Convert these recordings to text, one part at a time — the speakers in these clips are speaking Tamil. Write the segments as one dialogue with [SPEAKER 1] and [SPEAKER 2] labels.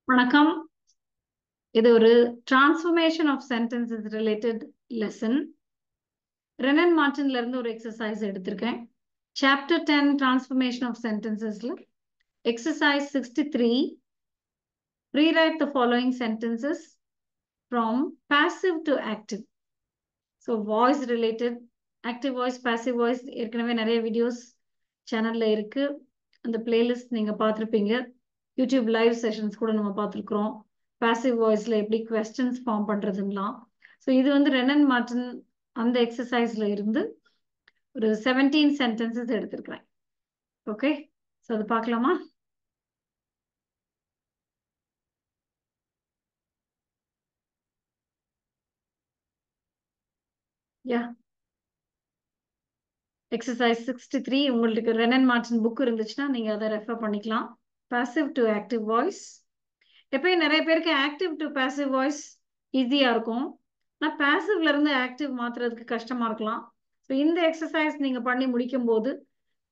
[SPEAKER 1] வணக்கம். இது ஒரு transformation of sentences related lesson. Wren and மார்டின்ல இருந்து ஒரு எக்ஸசைஸ் எடுத்திருக்கேன். சாப்டர் 10 டிரான்ஸ்ஃபர்மேஷன் ஆஃப் சென்டென்சஸ்ல exercise 63 rewrite the following sentences from passive to active. So voice related, active voice, passive voice ஏற்கனவே நிறைய வீடியோஸ் சேனல்ல இருக்கு. அந்த பிளேலிஸ்ட் நீங்க பார்த்துருப்பீங்க. யூடியூப் லைவ் செஷன்ஸ் கூட நம்ம பார்த்துருக்குறோம். பாசிவ் வாய்ஸ்ல எப்படி கொஸ்டின்ஸ் ஃபார்ம் பண்றதுங்களாம். ஸோ இது வந்து ரெனன் மார்டின் அந்த எக்ஸசைஸ்ல இருந்து ஒரு 17 சென்டென்சஸ் எடுத்திருக்கிறேன். ஓகே, ஸோ அது பார்க்கலாமா? யா, எக்ஸசைஸ் 63 உங்களுக்கு ரெனன் மார்டின் புக் இருந்துச்சுன்னா நீங்க அதை ரெஃபர் பண்ணிக்கலாம். Passive to active voice. எப்பயும் நிறைய பேருக்கு ஆக்டிவ் டு பாசிவ் வாய்ஸ் ஈஸியா இருக்கும். ஆனால் பாசிவ்ல இருந்து ஆக்டிவ் மாத்துறதுக்கு கஷ்டமா இருக்கலாம். ஸோ இந்த எக்ஸசைஸ் நீங்க பண்ணி முடிக்கும் போது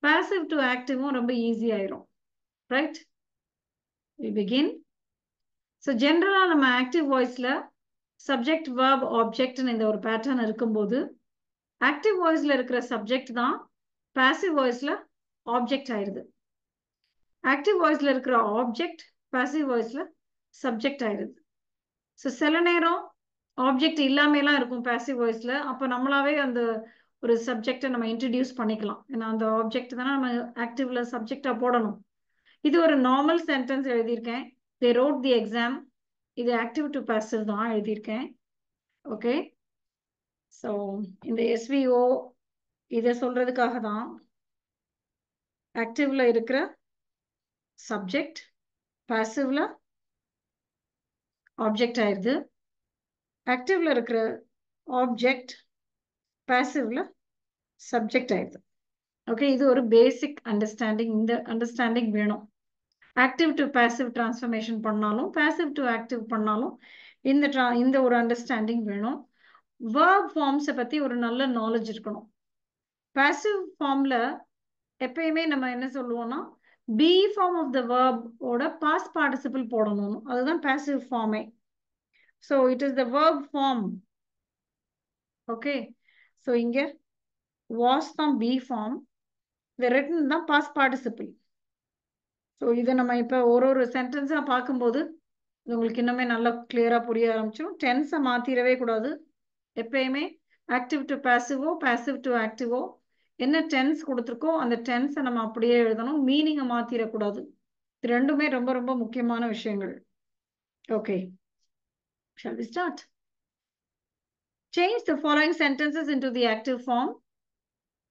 [SPEAKER 1] பாசிவ் டு ஆக்டிவும் ரொம்ப ஈஸி ஆயிரும். Right, we begin. ஸோ ஜென்ரலா நம்ம ஆக்டிவ் வாய்ஸ்ல சப்ஜெக்ட் verb ஆப்ஜெக்ட்னு இந்த ஒரு பேட்டர்ன் இருக்கும்போது ஆக்டிவ் வாய்ஸ்ல இருக்கிற சப்ஜெக்ட் தான் பாசிவ் வாய்ஸ்ல ஆப்ஜெக்ட் ஆயிருது. ஆக்டிவ் வாய்ஸ்ல இருக்கிற ஆப்ஜெக்ட் பாசிவ் வாய்ஸ்ல சப்ஜெக்ட் ஆயிருது. ஸோ சில நேரம் ஆப்ஜெக்ட் இல்லாமலாம் இருக்கும் பாசிவ் வாய்ஸ்ல. அப்போ நம்மளாவே அந்த ஒரு சப்ஜெக்டை நம்ம இன்ட்ரடியூஸ் பண்ணிக்கலாம். ஏன்னா அந்த ஆப்ஜெக்ட் தானே நம்ம ஆக்டிவ்ல சப்ஜெக்டா போடணும். இது ஒரு நார்மல் சென்டென்ஸ் எழுதியிருக்கேன். தே ரோட் தி எக்ஸாம். இது ஆக்டிவ் டு பாசிவ் தான் எழுதியிருக்கேன். ஓகே, ஸோ இந்த எஸ்விஓ இதை சொல்றதுக்காக தான் ஆக்டிவ்ல இருக்கிற சப்ஜெக்ட் பாசிவ்ல ஆப்ஜெக்ட் ஆயிருது. ஆக்டிவ்ல இருக்கிற ஆப்ஜெக்ட் பாசிவ்ல சப்ஜெக்ட் ஆயிருது. ஓகே, இது ஒரு பேசிக் அண்டர்ஸ்டாண்டிங். இந்த அண்டர்ஸ்டாண்டிங் வேணும். ஆக்டிவ் டு பாசிவ் டிரான்ஸ்ஃபர்மேஷன் பண்ணாலும் பாசிவ் டு ஆக்டிவ் பண்ணாலும் இந்த ஒரு அண்டர்ஸ்டாண்டிங் வேணும். verb ஃபார்ம்ஸை பத்தி ஒரு நல்ல நாலேஜ் இருக்கணும். பாசிவ் ஃபார்ம்ல எப்பயுமே நம்ம என்ன சொல்லுவோம்னா be form of the verb ஓட பாஸ்ட் பார்ட்டிசிபிள் போடணும். அதுதான் பாசிவ் ஃபார்மே. So it is the verb form. Okay, so இங்க வாஸ் தான் பி ஃபார்ம், இந்த written தான் பாஸ்ட் பார்ட்டிசிபிள். ஸோ இதை நம்ம இப்போ ஒரு சென்டென்ஸாக பார்க்கும்போது உங்களுக்கு இன்னுமே நல்லா கிளியரா புரிய ஆரம்பிச்சிடும். டென்ஸை மாத்திரவே கூடாது. எப்பயுமே ஆக்டிவ் டு பாசிவோ பாசிவ் டு ஆக்டிவோ என்ன டென்ஸ் கொடுத்துருக்கோ அந்த டென்ஸை நம்ம அப்படியே எழுதணும். மீனிங்கை மாத்திரக்கூடாது. இது ரெண்டுமே ரொம்ப ரொம்ப முக்கியமான விஷயங்கள். Okay, shall we start? Change the following sentences into the active form.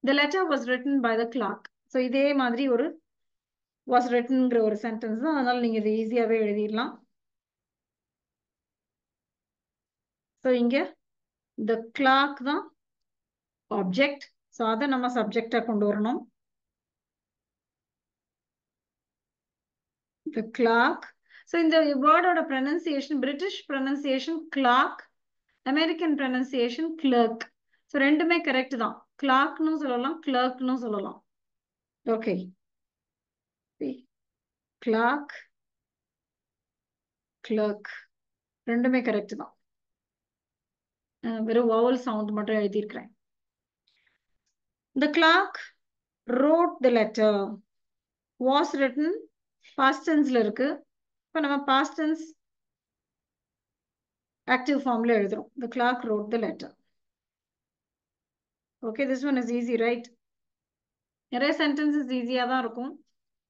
[SPEAKER 1] The letter was written by the clerk. So இதே மாதிரி ஒரு was writtenங்கிற ஒரு சென்டென்ஸ் தான். அதனால நீங்க இது ஈஸியாவே எழுதிடலாம். ஸோ இங்க the clerk தான் ஆப்ஜெக்ட். ஸோ அதை நம்ம சப்ஜெக்டா கொண்டு வரணும். the clerk. ஸோ இந்த வேர்டோட pronunciation British pronunciation clerk, American pronunciation clerk. So ரெண்டுமே கரெக்ட் தான். கிளார்க்னு சொல்லலாம், கிளர்க்னு சொல்லலாம். ஓகே, கிளார்க் கிளர்க் ரெண்டுமே கரெக்ட் தான். வெறும் வவல் சவுண்ட் மட்டும் எழுதியிருக்கிறேன். The clerk wrote the letter. Was written past tenseல இருக்கு. இப்போ நம்ம past tense active formல எழுதுறோம். The clerk wrote the letter. Okay, this one is easy, right? நிறைய சென்டென்சஸ் ஈஸியா தான் இருக்கும்.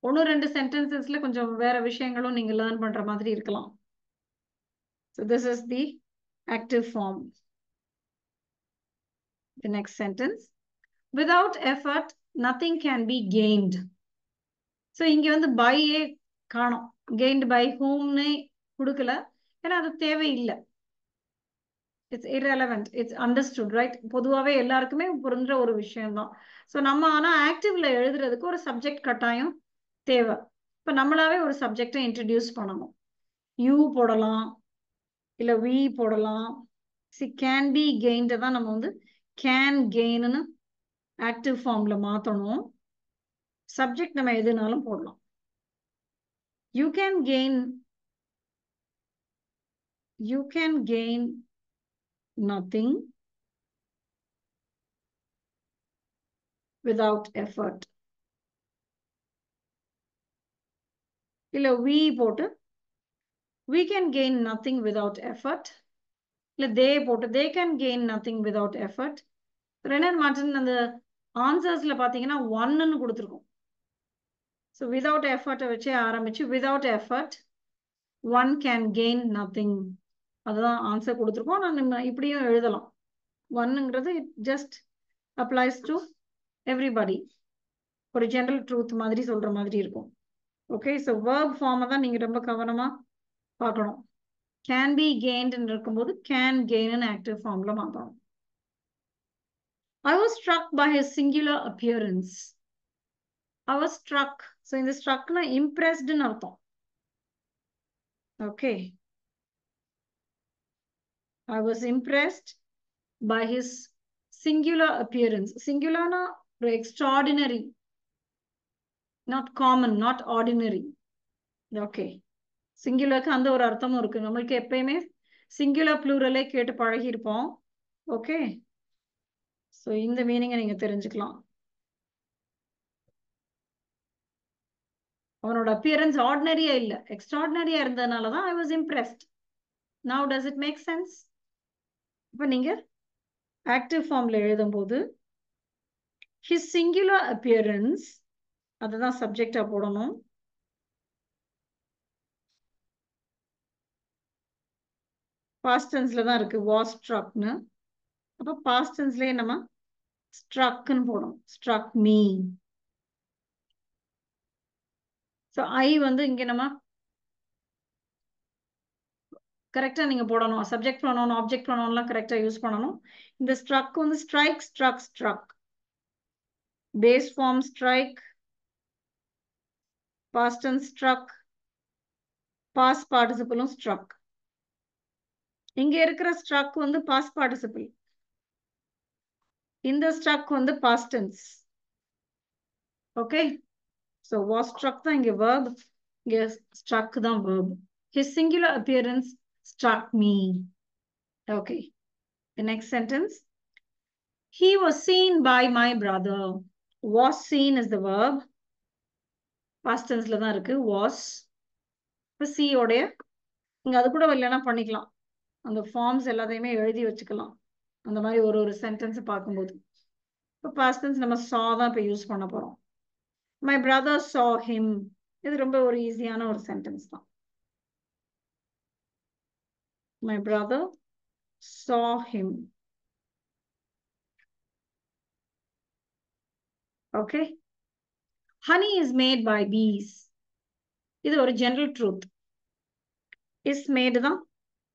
[SPEAKER 1] ஒன்று ரெண்டு சென்டென்சஸ்ல கொஞ்சம் வேற விஷயங்களும் நீங்க லேர்ன் பண்ற மாதிரி இருக்கலாம். So this is the active form. The next sentence. Without effort, nothing can be gained. So இங்க வந்து பையே காணும். Gained by whomனு கொடுக்கல. ஏன்னா அது தேவையில்லை. It's irrelevant. It's understood, right? பொதுவாகவே எல்லாருக்குமே புரிஞ்ச ஒரு விஷயம் தான். ஸோ நம்ம ஆனால் ஆக்டிவ்ல எழுதுறதுக்கு ஒரு சப்ஜெக்ட் கட்டாயம் தேவை. இப்போ நம்மளாவே ஒரு சப்ஜெக்டை இன்ட்ரடியூஸ் பண்ணணும். யூ போடலாம், இல்லை வி போடலாம். கேன் பி கெயின்ட தான் நம்ம வந்து கேன் கெயின்னு ஆக்டிவ் ஃபார்ம்ல மாற்றணும். சப்ஜெக்ட் நம்ம எதுனாலும் போடலாம். You can gain you can gain nothing without effort. இல்ல we போட்டு we can gain nothing without effort. இல்ல they போட்டு they can gain nothing without effort. Renner Martin அந்த ஆன்சர்ஸ்ல பாத்தீங்கன்னா ஒன்னு கொடுத்துருக்கோம். ஸோ விதவுட் எஃபர்ட்டை வச்சே ஆரம்பிச்சு without effort one can gain nothing அதுதான் ஆன்சர் கொடுத்துருக்கோம். நம்ம இப்படியும் எழுதலாம். ஒன்னுங்கிறது it just applies to everybody. ஒரு ஜெனரல் ட்ரூத் மாதிரி சொல்ற மாதிரி இருக்கும். ஓகே, ஸோ வேர்ப் ஃபார்மை தான் நீங்க ரொம்ப கவனமா பார்க்கணும். கேன் பி கெயின்டு இருக்கும்போது கேன் கெயின் ஆக்டிவ் ஃபார்ம்ல மாற்றணும். I was struck by his singular appearance. I was struck. So in the struck na impressed ன்னு அர்த்தம். Okay. I was impressed by his singular appearance. Singular na extraordinary. Not common, not ordinary. Okay. சிங்குலருக்கு அந்த ஒரு அர்த்தமும் இருக்கு. நம்மளுக்கு எப்பயுமே சிங்குலர் ப்ளூரலே கேட்டு பழகி இருப்போம். ஓகே, ஸோ இந்த மீனிங்கை நீங்க தெரிஞ்சுக்கலாம். அவனோட அப்பியரன்ஸ் ஆர்டினரியா இல்ல, எக்ஸ்ட்ராடினரியா இருந்ததுனாலதான் I was impressed. Now does it make sense? இப்ப நீங்க ஆக்டிவ் ஃபார்ம்ல எழுதும் போது his singular appearance அதுதான் சப்ஜெக்டா போடணும். பாஸ்ட் டென்ஸ்ல தான் இருக்கு வாஸ் ஸ்ட்ரக்னு. அப்ப பாஸ்ட் டென்ஸ்லயே நம்ம ஸ்ட்ரக்னு போடணும். Struck me. ஸோ ஐ வந்து இங்க நம்ம கரெக்டா நீங்க போடணும். சப்ஜெக்ட் ப்ரொனவுன் ஆப்ஜெக்ட் ப்ரொனவுன்லாம் கரெக்டா யூஸ் பண்ணணும். இந்த ஸ்ட்ரக் வந்து strike struck struck base form strike past tense struck past பார்ட்டிசிபிளும் ஸ்ட்ரக். இங்க இருக்கிற ஸ்ட்ரக் வந்து பாஸ்ட் பார்ட்டிசிபிள், இந்த ஸ்ட்ரக் வந்து past tense. Okay, so was struck தான் இங்க verb, இங்க struck தான் verb. His singular appearance struck me. Okay, the next sentence. He was seen by my brother. Was seen is the verb. Past tenseல தான் இருக்கு was. இப்ப see ஓடைய நீங்க அது கூட இல்லைன்னா பண்ணிக்கலாம். அந்த ஃபார்ம்ஸ் எல்லாத்தையுமே எழுதி வச்சுக்கலாம். அந்த மாதிரி ஒரு ஒரு சென்டென்ஸ் பார்க்கும்போது இப்போ பாஸ்ட் டென்ஸ் நம்ம saw தான் இப்போ யூஸ் பண்ண போறோம். My brother saw him. இது ரொம்ப ஒரு ஈஸியான ஒரு சென்டென்ஸ் தான். My brother saw him. Okay. Honey is made by bees. இது ஒரு ஜெனரல் ட்ரூத். is made தான்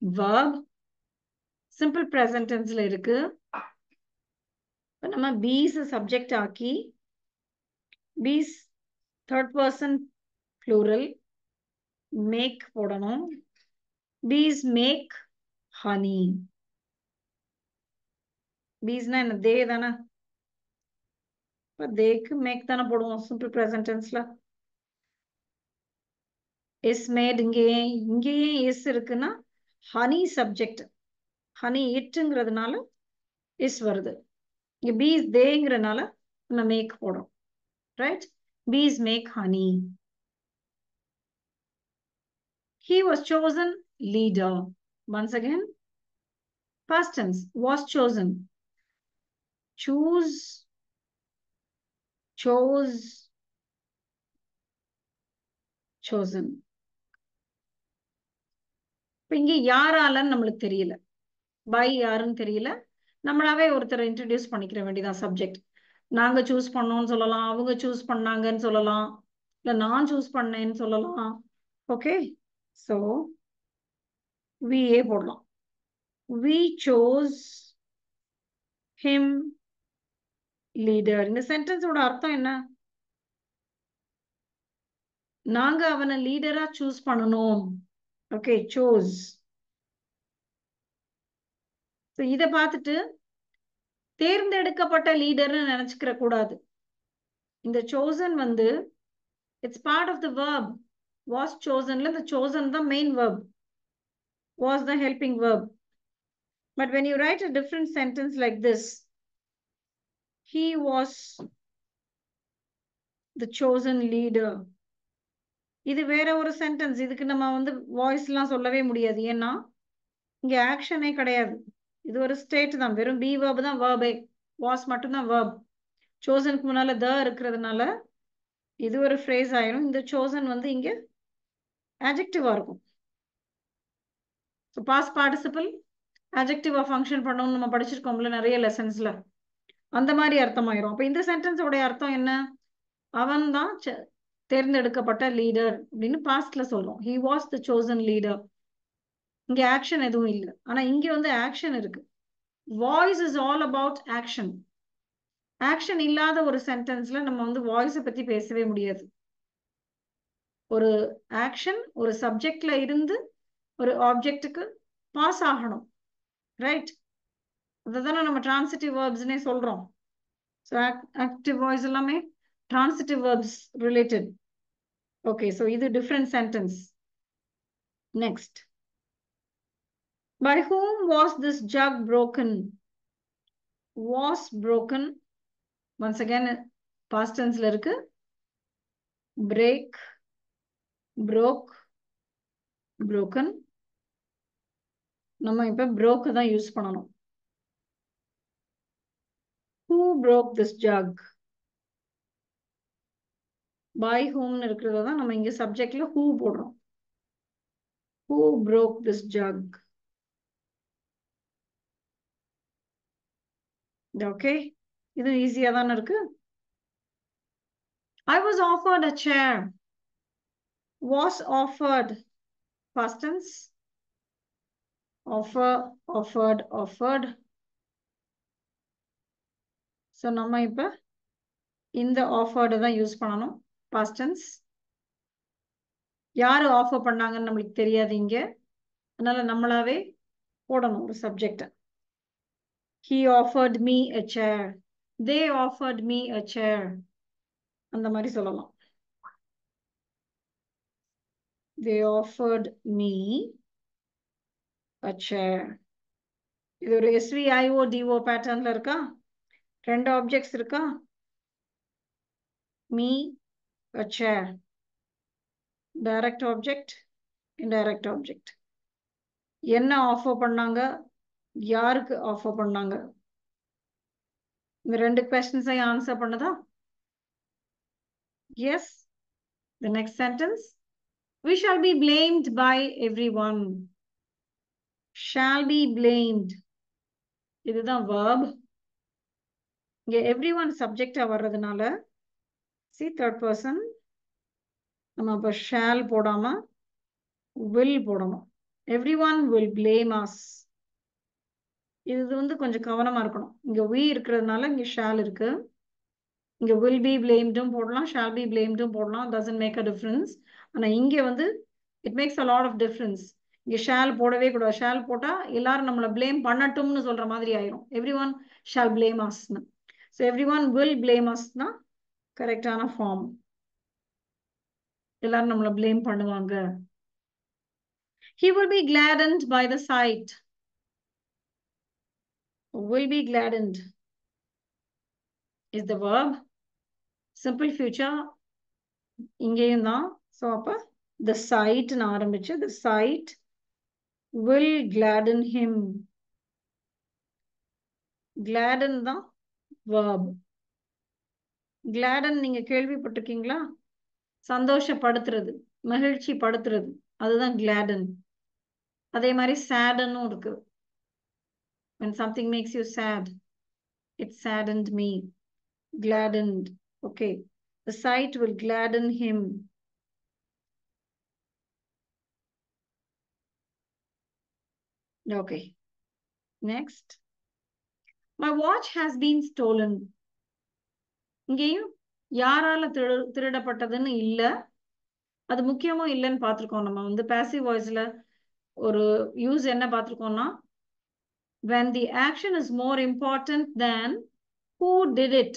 [SPEAKER 1] verb. சிம்பிள் ப்ரெசன்ட் டென்ஸ்ல இருக்கு. நம்ம bees சப்ஜெக்ட் ஆக்கி bees third person plural make போடணும். bees make honey. beesனா என்ன? they தானே. தேக்கு மேக் தானே போடுவோம் சிம்பிள் ப்ரெசன்ட் டென்ஸ்ல. இஸ் மேட் இங்கேயே இஸ் இருக்குன்னா ஹனி சப்ஜெக்ட், ஹனி இட்டுங்கிறதுனால இஸ் வருது. இங்க பீஸ் தேங்கிறதுனால நம்ம மேக் போடுறோம். Right, bees make honey. He was chosen leader. Once again, past tense, was chosen. Choose, chose, chosen. இங்க யாராலன்னு நம்மளுக்கு தெரியல, பை யாருன்னு தெரியல. நம்மளாவே ஒருத்தரை இன்ட்ரடியூஸ் பண்ணிக்கிற வேண்டியதான் சப்ஜெக்ட். நாங்க சூஸ் பண்ணோம்னு சொல்லலாம், அவங்க சூஸ் பண்ணாங்கன்னு சொல்லலாம், இல்ல நான் சூஸ் பண்ணேன்னு சொல்லலாம். ஓகே, சோ we போடலாம். we chose him leader. இந்த சென்டென்ஸோட அர்த்தம் என்ன? நாங்க அவனை லீடரா சூஸ் பண்ணணும். Okay, chose. இத பார்த்துட்டு தேர்ந்தெடுக்கப்பட்ட லீடர்னு நினைச்சுக்கிற கூடாது. இந்த chosen வந்து it's part of the verb. was chosenல இந்த chosen தான் main verb. was the helping verb. But when you write a different sentence like this, he was the chosen leader. இது வேற ஒரு சென்டென்ஸ். இதுக்கு நம்ம வந்து வாய்ஸ்லாம் சொல்லவே முடியாது. ஏன்னா இங்க ஆக்ஷனே கிடையாது. இது ஒரு ஸ்டேட் தான். வெறும் பி verb தான் verb. was மட்டும்தான் verb. chosenக்கு முன்னால the இருக்கிறதுனால இது ஒரு phrase ஆயிரும். இந்த chosen வந்து இங்க adjective இருக்கும். So past participle adjective function பண்ணணும்னு நம்ம படிச்சிருக்கோம்ல நிறைய லெசன்ஸ்ல. அந்த மாதிரி அர்த்தமாயிரும். அப்ப இந்த சென்டென்ஸ் உடைய அர்த்தம் என்ன? அவன் தான் தேர்ந்தெடுக்கப்பட்ட லீடர் அப்படின்னு பாஸ்ட்ல சொல்றோம். he was the chosen leader. இங்க ஆக்ஷன் எதுவும் இல்லை. ஆனா இங்க வந்து ஆக்ஷன் இருக்கு. Voice is all about action. Action இல்லாத ஒரு சென்டென்ஸ்ல நம்ம வந்து வாய்ஸை பத்தி பேசவே முடியாது. ஒரு ஆக்ஷன் ஒரு சப்ஜெக்ட்ல இருந்து ஒரு ஆப்ஜெக்டுக்கு பாஸ் ஆகணும். ரைட்? அதுதானே நம்ம டிரான்சிட்டிவ் வேர்ப்ஸ்னே சொல்றோம். ஸோ ஆக்டிவ் வாய்ஸ் எல்லாமே transitive verbs related. Okay, so இது different sentence. Next, by whom was this jug broken? Was broken. Once again, past tense la irukku. Break, broke, broken. நம்ம இப்ப broke தான் யூஸ் பண்ணணும். Who broke this jug? By whom இருக்கிறத தான் நம்ம இங்க சப்ஜெக்ட்ல who போடுறோம். Who broke this jug? Okay, இது ஈஸியா தானே இருக்கு. I was offered a chair. Was offered, past tense. Offer, offered, offered. So நம்ம இப்ப இந்த offered தான் யூஸ் பண்ணணும். past tense. யாரு ஆஃபர் பண்ணாங்கன்னு நம்மளுக்கு தெரியாது இங்க. அதனால நம்மளாவே போடணும் ஒரு subject. He offered me a chair. They offered me a chair. அந்த மாதிரி சொல்லலாம். They offered me a chair. இது ஒரு SVIO பேட்டர்ன்ல இருக்கா? ரெண்டு ஆப்ஜெக்ட்ஸ் இருக்கா? Me, a chair. Direct object, indirect object. என்ன ஆஃபர் பண்ணாங்க? யாருக்கு ஆஃபர் பண்ணாங்க? இந்த ரெண்டு क्वेश्चंस ஆன்சர் பண்ணதா? Yes. The next sentence. We shall be blamed by everyone. Shall be blamed. இதுதான் verb. இங்க everyone subject வர்றதுனால see third person. நம்ம அப்ப shall போடாம will போடணும். Everyone will blame us. இது வந்து கொஞ்சம் கவனமா இருக்கணும். இங்க we இருக்கிறதுனால இங்க shall இருக்கு. இங்க will be blamed போடலாம், shall be blamed போடலாம். Doesn't make a difference. ஆனா இங்க வந்து it makes a lot of difference. இங்க shall போடவே கூடாது. shall போட்டா எல்லாரும் நம்மள blame பண்ணட்டும்னு சொல்ற மாதிரி ஆயிரும். Everyone shall blame us. So everyone will blame us னா கரெக்டான ஃபார்ம். எல்லாரும் நம்மள blame பண்ணுவாங்க. He will be gladdened by the sight. Will be gladdened is the verb. Simple future இங்கேயும் தான். So அப்ப the sight னு ஆரம்பிச்சு the sight will gladden him. Gladden தான் verb. Gladden நீங்க கேள்விப்பட்டிருக்கீங்களா? சந்தோஷப்படுத்துறது, மகிழ்ச்சி படுத்துறது, அதுதான் gladden. அதே மாதிரி saddenனும் இருக்கு. When something makes you sad, it saddened me. Gladdened. Okay. The sight will gladden him. Okay. Next. My watch has been stolen. இங்கேயும் யாரால திருடப்பட்டதுன்னு இல்ல. அது முக்கியமும் இல்லைன்னு பார்த்திருக்கோம். நம்ம வந்து passive voiceல ஒரு யூஸ் என்ன பார்த்திருக்கோம்னா when the action is more important than who did it,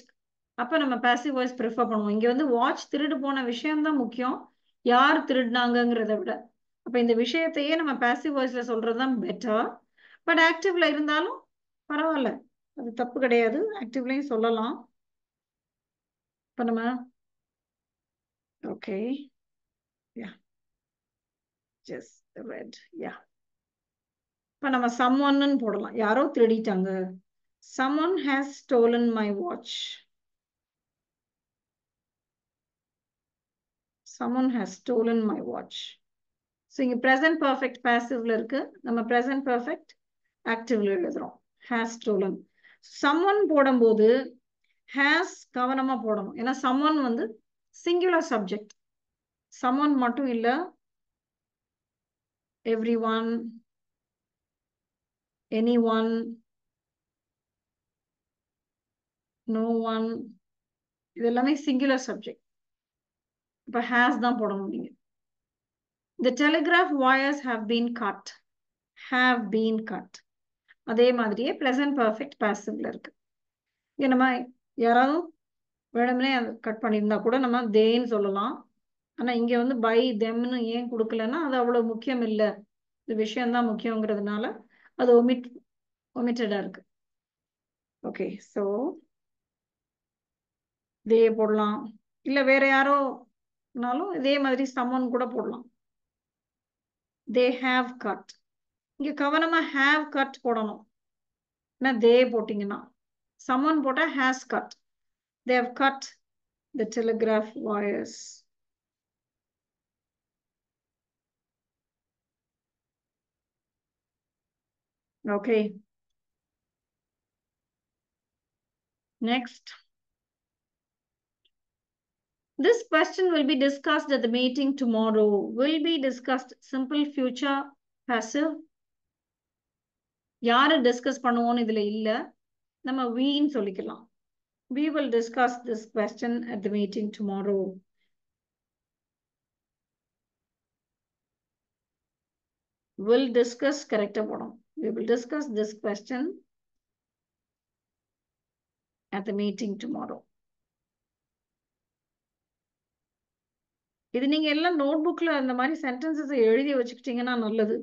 [SPEAKER 1] அப்ப நம்ம passive voice prefer பண்ணுவோம். இங்க வந்து வாட்ச் திருடு போன விஷயம் தான் முக்கியம், யார் திருடினாங்கிறத விட. அப்ப இந்த விஷயத்தையே நம்ம பாசிவ் வாய்ஸ்ல சொல்றதுதான் பெட்டர். பட் ஆக்டிவ்ல இருந்தாலும் பரவாயில்ல, அது தப்பு கிடையாது. ஆக்டிவ்லயும் சொல்லலாம். இப்ப நம்ம ஓகே யா ஜஸ்ட் ரெட் யா இப்ப நம்ம someoneன்னு போடலாம். யாரோ திருடிட்டாங்க. someone has stolen my watch. someone has stolen my watch. So இங்க present perfect passivல இருக்கு. நம்ம present perfect activeல எழுதுறோம். has stolen. someone போடும்போது has கவனமா போடணும். ஏன்னா someone வந்து singular subject. someone மட்டும் இல்ல, everyone, anyone, no one, இது எல்லாமே singular subject. இப்ப has தான் போடணும் நீங்க. The telegraph wires have been cut. have been cut. அதே மாதிரியே present perfect passivல இருக்கு. இங்க நம்ம யாராவது வேணும்னே கட் பண்ணியிருந்தா கூட நம்ம தேன்னு சொல்லலாம். ஆனா இங்க வந்து பை தெம்னு ஏன் கொடுக்கலன்னா அது அவ்வளவு முக்கியம் இல்ல, இந்த விஷயம் தான் முக்கியங்கிறதுனால அது ஒமிட்டடா இருக்கு. ஓகே, சோ தே போடலாம், இல்ல வேற யாரோனாலும் இதே மாதிரி someone கூட போடலாம். they have cut. இங்க கவனமா have cut போடணும். ஏன்னா they போட்டீங்கன்னா someone போட்டா has cut. they have cut the telegraph wires. Okay, next. This question will be discussed at the meeting tomorrow. Will be discussed simple future passive. யாரு டிஸ்கஸ் பண்ணுவோம்னு இதுல இல்ல, நம்ம weன்னு சொல்லிக்கலாம். We will discuss this question at the meeting tomorrow. Will discuss correct போடும். We will discuss this question at the meeting tomorrow. இது நீங்க எல்லாம் நோட் புக்ல அந்த மாதிரி சென்டென்சஸ் எழுதி வச்சுக்கிட்டீங்கன்னா நல்லது.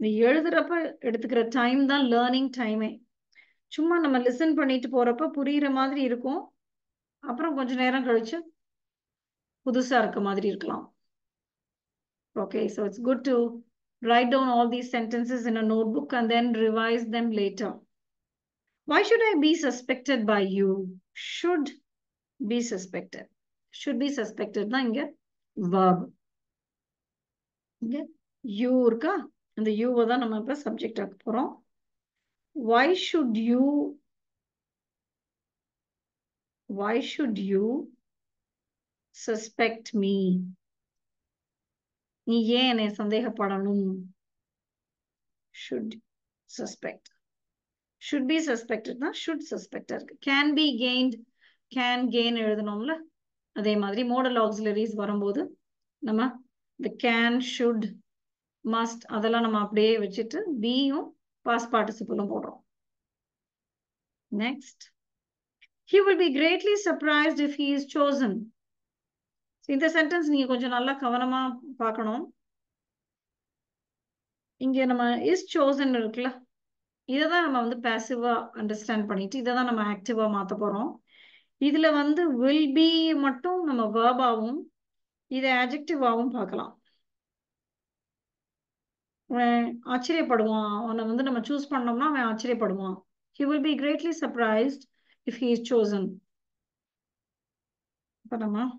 [SPEAKER 1] நீ எழுதுறப்ப எடுத்துக்கிற டைம் தான் லேர்னிங் டைமே. சும்மா நம்ம லிசன் பண்ணிட்டு போறப்ப புரியுற மாதிரி இருக்கும், அப்புறம் கொஞ்ச நேரம் கழிச்சு புதுசா இருக்க மாதிரி இருக்கலாம். Okay, so it's good to write down all these sentences in a notebook and then revise them later. Why should I be suspected by you? Should be suspected. Should be suspected தான் இங்க verb. இங்க you இருக்கா, அந்த you தான் நம்ம இப்ப subject ஆக்க போறோம். Why should you suspect me? நீ ஏன் என்னை சந்தேகப்படணும்? should suspect. should be suspected தான் should suspect இருக்கு. can be gained, can gain எழுதணும்ல, அதே மாதிரி modal auxiliaries வரும்போது நம்ம the can, should, must அதெல்லாம் நம்ம அப்படியே வச்சுட்டு beயும் past participle போடுறோம். Next, he will be greatly surprised if he is chosen. இந்த சென்டென்ஸ் நீங்க கொஞ்சம் நல்லா கவனமா பார்க்கணும். இங்க நம்ம is chosen இருக்குல்ல, இதைதான் நம்ம வந்து பாசிவா அண்டர்ஸ்டாண்ட் பண்ணிட்டு இதைதான் நம்ம ஆக்டிவா மாத்த போறோம். இதுல வந்து will be மட்டும் நம்ம வேர்பாவும் இதை adjectiveஆவும் பார்க்கலாம். ஆச்சரியப்படுவான், அவனை வந்து நம்ம சூஸ் பண்ணோம்னா அவன் ஆச்சரியப்படுவான். He will be greatly surprised if he is chosen. இப்ப நம்ம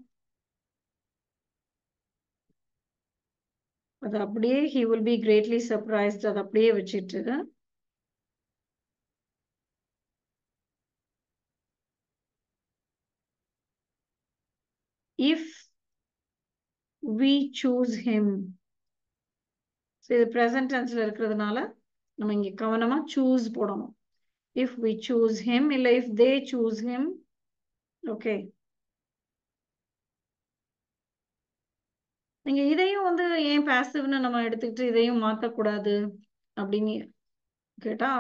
[SPEAKER 1] அது அப்படியே he will be greatly surprised அது அப்படியே வச்சிட்டு if we choose him. இது present tenseல இருக்கிறதுனால நம்ம இங்க கவனமா choose போடணும். if we choose him இல்ல if they choose him. okay, நீங்க இதையும் வந்து ஏன் பாசிவ்னு நம்ம எடுத்துக்கிட்டு இதையும் மாத்தக்கூடாது அப்படின்னு கேட்டா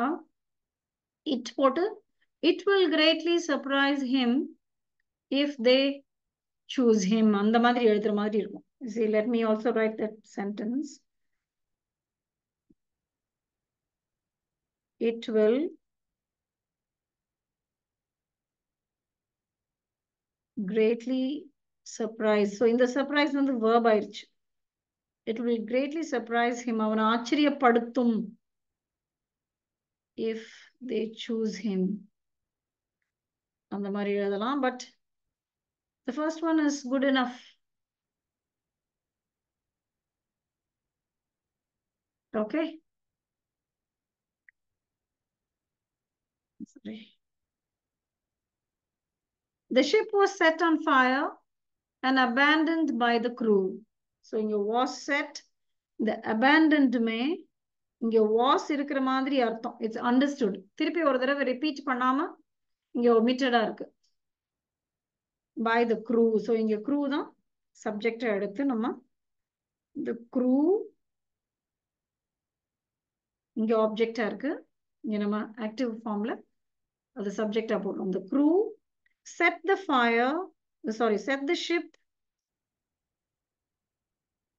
[SPEAKER 1] it போட்டு it will greatly surprise him if they choose him அந்த மாதிரி எழுதுற மாதிரி இருக்கும். See, let me also write that sentence. It will greatly surprise. So in the surprise வந்து verb ஆயிடுச்சு. It will greatly surprise him. அவனை ஆச்சரியப்படுத்தும் if they choose him. அந்த மாதிரி எழுதலாம். But the first one is good enough. Okay. Sorry. The ship was set on fire and abandoned by the crew. So இங்க was set, the abandoned மே இங்க was இருக்கிற மாதிரி அர்த்தம். It's understood. திருப்பி ஒரு தடவை repeat பண்ணாம இங்க omitted இருக்கு. By the crew. So இங்க crew தான் subject எடுத்து நம்ம the crew இங்க object இருக்கு. இங்க நம்ம active formல அது subject போடுறோம். The crew set the fire, set the ship.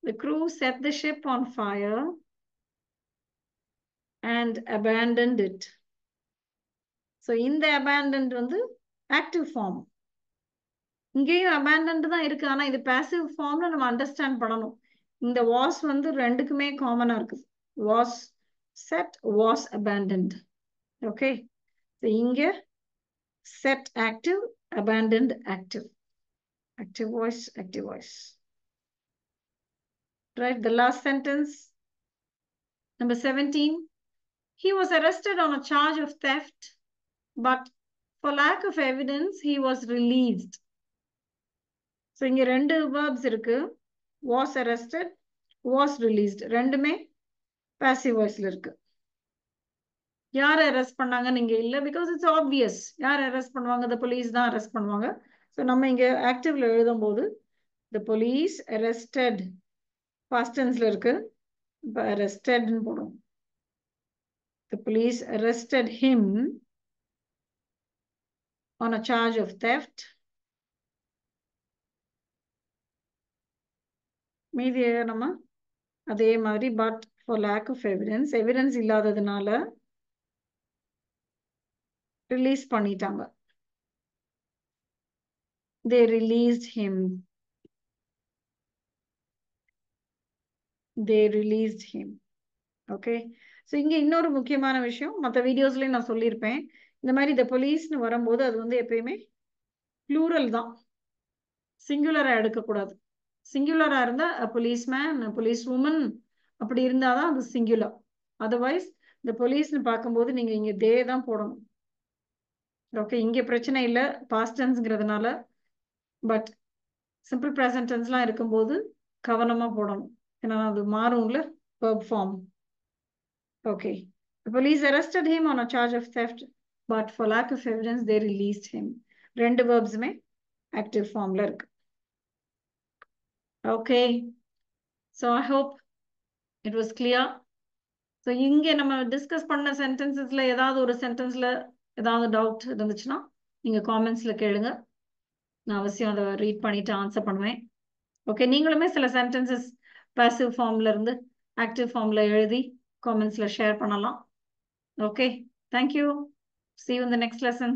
[SPEAKER 1] The crew set the ship on fire and abandoned it. So இந்த abandoned வந்து active form. இங்கேயும் abandoned தான் இருக்கு. ஆனா இது passive formல நம்ம understand பண்ணணும். இந்த was வந்து ரெண்டுக்குமே காமனா இருக்கு. Was set, was abandoned. Okay. So இங்க set active, abandoned active. Active voice, active voice. Right, the last sentence. Number 17. He was arrested on a charge of theft, but for lack of evidence, he was released. So இங்க ரெண்டு verbs இருக்கு. Was arrested, was released. ரெண்டுமே passive voiceல இருக்கு. யார் arrest பண்ணாங்கன்னு இங்க இல்ல, because it's obvious. யார் arrest பண்ணுவாங்க? The police தான் arrest பண்ணுவாங்க. So நம்ம இங்க activeல எழுதும் போது the police arrested past tenseல இருக்கு. இப்ப arrested ன்னு போடும். The police arrested him on a charge of theft. மீதி நம்ம அதே மாதிரி but for lack of evidence, evidence இல்லாததுனால ரிலீஸ் பண்ணிட்டாங்க. They released him. They released him. Okay. So இங்க இன்னொரு முக்கியமான விஷயம், மற்ற வீடியோஸ்லயும் நான் சொல்லியிருப்பேன். இந்த மாதிரி the policeன்னு வரும்போது அது வந்து எப்பயுமே plural தான், சிங்குலரா எடுக்கக்கூடாது. சிங்குலரா இருந்தா a policeman, a policewoman அப்படி இருந்தாதான் அது சிங்குலர். அதர்வைஸ் இந்த போலீஸ்னு பார்க்கும்போது நீங்க இங்க தே தான் போடணும். ஓகே, இங்க பிரச்சனை இல்லை பாஸ்ட் டென்ஸ்ங்கிறதுனால. பட் சிம்பிள் ப்ரெசன்ட் டென்ஸ்லாம் இருக்கும்போது கவனமா போடணும், ஏன்னா அது மாறும்ல verb form. Okay, the police arrested him on a charge of theft, but for lack of evidence they released him. ரெண்டு verbsமே active formல இருக்கு. Okay, so I hope it was clear. So இங்கே நம்ம டிஸ்கஸ் பண்ண சென்டென்சஸ்ல ஏதாவது ஒரு சென்டென்ஸ்ல ஏதாவது டவுட் இருந்துச்சுன்னா நீங்க காமெண்ட்ஸ்ல கேளுங்க, நான் அவசியம் அதை ரீட் பண்ணிட்டு ஆன்சர் பண்ணுவேன். ஓகே, நீங்களுமே சில சென்டென்சஸ் பாசிவ் ஃபார்ம்ல இருந்து ஆக்டிவ் ஃபார்ம்ல எழுதி காமெண்ட்ஸ்ல ஷேர் பண்ணலாம். Okay, thank you. See you in the next lesson.